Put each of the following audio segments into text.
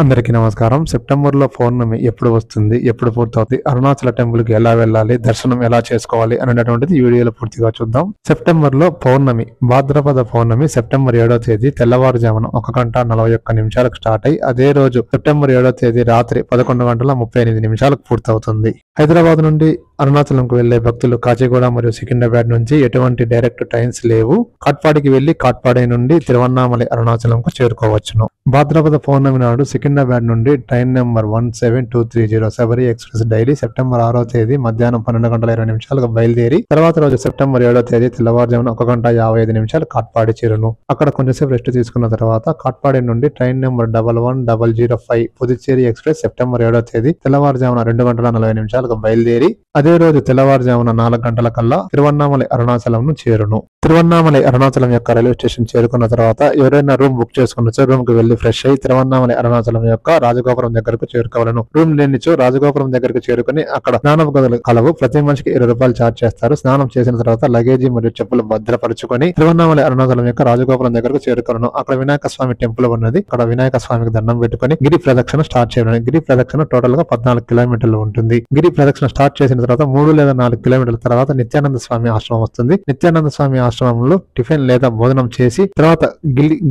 అందరికీ నమస్కారం. సెప్టెంబర్‌లో పౌర్ణమి ఎప్పుడు వస్తుంది? ఎప్పుడు పూర్తవుతుంది? అరుణాచల టెంపుల్‌కి ఎలా వెళ్ళాలి? దర్శనం ఎలా చేసుకోవాలి? అనేటటువంటిది ఈ వీడియోలో పూర్తిగా చూద్దాం. సెప్టెంబర్‌లో పౌర్ణమి, భాద్రపద పౌర్ణమి సెప్టెంబర్ 7వ తేదీ తెల్లవారుజామున 1:41 స్టార్ట్ అయ్యి అదే రోజు సెప్టెంబర్ 7వ తేదీ రాత్రి 11:38 పూర్తవుతుంది. హైదరాబాద్ నుండి అరుణాచలంకు వెళ్లే భక్తులు కాచిగూడ మరియు సికింద్రాబాద్ నుంచి ఎటువంటి డైరెక్ట్ ట్రైన్స్ లేవు. కాట్పాడికి వెళ్లి కాట్పాడి నుండి తిరువన్నామలై అరుణాచలంకు చేరుకోవచ్చును. భాద్రపద పౌర్ణమి నాడు సికింద్రాబాద్ నుండి train number 17230 Sabari express daily September 6వ తేదీ మధ్యాహ్నం 12:20 బయలుదేరి తర్వాత రోజు సెప్టెంబర్ 7వ తేదీ తెల్లవారుజామున 1:55 కాట్పాడి చేరును. అక్కడ కొంచెంసేపు రెస్ట్ తీసుకున్న తర్వాత కాట్పాడి నుండి train number 11005 Puducherry express September 7వ తేదీ తెల్లవారుజామున 2:40 బయలుదేరి అదే రోజు తెల్లవారుజామున 4 గంటల కల్లా తిరువన్నామలై అరుణాచలంను చేరును. తిరువన్నామలై అరుణాచలం యొక్క రైల్వే స్టేషన్ చేరుకున్న తర్వాత ఎవరైనా రూమ్ బుక్ చేసుకున్నచో రూమ్ కు వెళ్లి ఫ్రెష్ అయ్యి తిరువన్నామలై అరుణాచలం యొక్క రాజగోపురం దగ్గరకు చేరుకోవాలను. రూమ్ లేనిచో రాజగోపురం దగ్గరకు చేరుకుని అక్కడ స్నానపు గదులు కలవు. ప్రతి మనిషికి 20 రూపాయలు ఛార్జ్ చేస్తారు. స్నానం చేసిన తర్వాత లగేజీ మరియు చెప్పులు భద్రపరుచుకొని తిరువన్నామలై అరుణాచలం యొక్క రాజగోపురం దగ్గరకు చేరుకోవాలను. అక్కడ వినాయక స్వామి టెంపుల్ ఉన్నది. అక్కడ వినాయక స్వామికి దండం పెట్టుకుని గిరి ప్రదక్షిణ స్టార్ట్ చేయాలని. గిరి ప్రదక్షిణ టోటల్ గా 14 కిలోమీటర్లు ఉంటుంది. గిరి ప్రదక్షిణ స్టార్ట్ చేసిన తర్వాత 3 లేదా 4 కిలోమీటర్ల తర్వాత నిత్యానంద స్వామి ఆశ్రమం వస్తుంది. నిత్యానంద స్వామి ఆశ్రమంలో టిఫిన్ లేదా భోజనం చేసి తర్వాత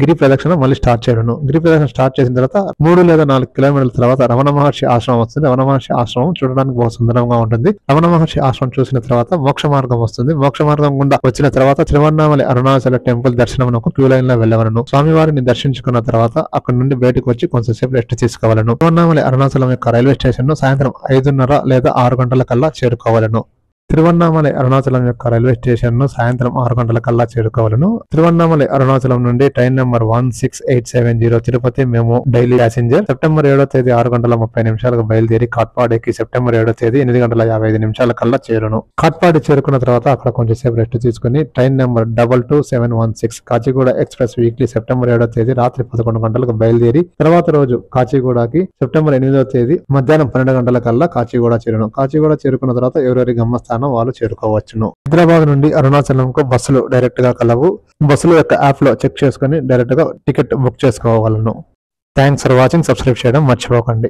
గిరి ప్రదక్షిణ మళ్ళీ స్టార్ట్ చేయను. గిరి ప్రదక్షిణ స్టార్ట్ చేసిన తర్వాత 3 లేదా 4 కిలోమీటర్ల తర్వాత రమణ మహర్షి ఆశ్రమం వస్తుంది. రమణ మహర్షి ఆశ్రమం చూడడానికి बहुत సుందరంగా ఉంటుంది. రమణ మహర్షి ఆశ్రమం చూసిన తర్వాత మోక్ష మార్గం వస్తుంది. మోక్ష మార్గం గుండా వచ్చిన తర్వాత తిరువన్నామలై అరుణాచల టెంపుల్ దర్శనమునకు క్యూ లైన్ లో వెళ్ళవలను. స్వామివారిని దర్శించుకున్న తర్వాత అక్కడ నుండి బయటకు వచ్చి కొంచెంసేపు రెస్ట్ తీసుకోవాలను. తిరువన్నామలై అరుణాచలం యొక్క రైల్వే స్టేషన్ ను సాయంత్రం 5:30 లేదా 6 గంటల కల్లా చేరుకోవాలను. తిరువన్నామలై అరుణాచలం యొక్క రైల్వే స్టేషన్ ను సాయంత్రం 6 గంటల కల్లా చేరుకోవాలను. తిరువన్నామలై అరుణాచలం నుండి ట్రైన్ నెంబర్ 16870 తిరుపతి మేము డైలీ ప్యాసింజర్ సెప్టెంబర్ 7వ తేదీ 6:30 బయలుదేరి కాట్పాడికి సెప్టెంబర్ 7వ తేదీ 8:55 కల్లా చేరును. కాట్పాడి చేరుకున్న తర్వాత అక్కడ కొంచెంసేపు రెస్ట్ తీసుకుని train number 22716 Kacheguda express weekly September 7వ తేదీ రాత్రి 11 గంటలకు బయలుదేరి తర్వాత రోజు కాచిగూడకి సెప్టెంబర్ 8వ తేదీ మధ్యాహ్నం 12 గంటల కల్లా కాచిగూడ చేరును. కాచిగూడ చేరుకున్న తర్వాత ఎవరెవరి గమ్యస్థానం వాళ్ళు చేరుకోవచ్చును. హైదరాబాద్ నుండి అరుణాచలం కు బస్సులు డైరెక్ట్ గా కలవు. బస్సుల యొక్క యాప్ లో చెక్ చేసుకుని డైరెక్ట్ గా టికెట్ బుక్ చేసుకోవాలను. Thanks for watching. సబ్స్క్రైబ్ చేయడం మర్చిపోకండి.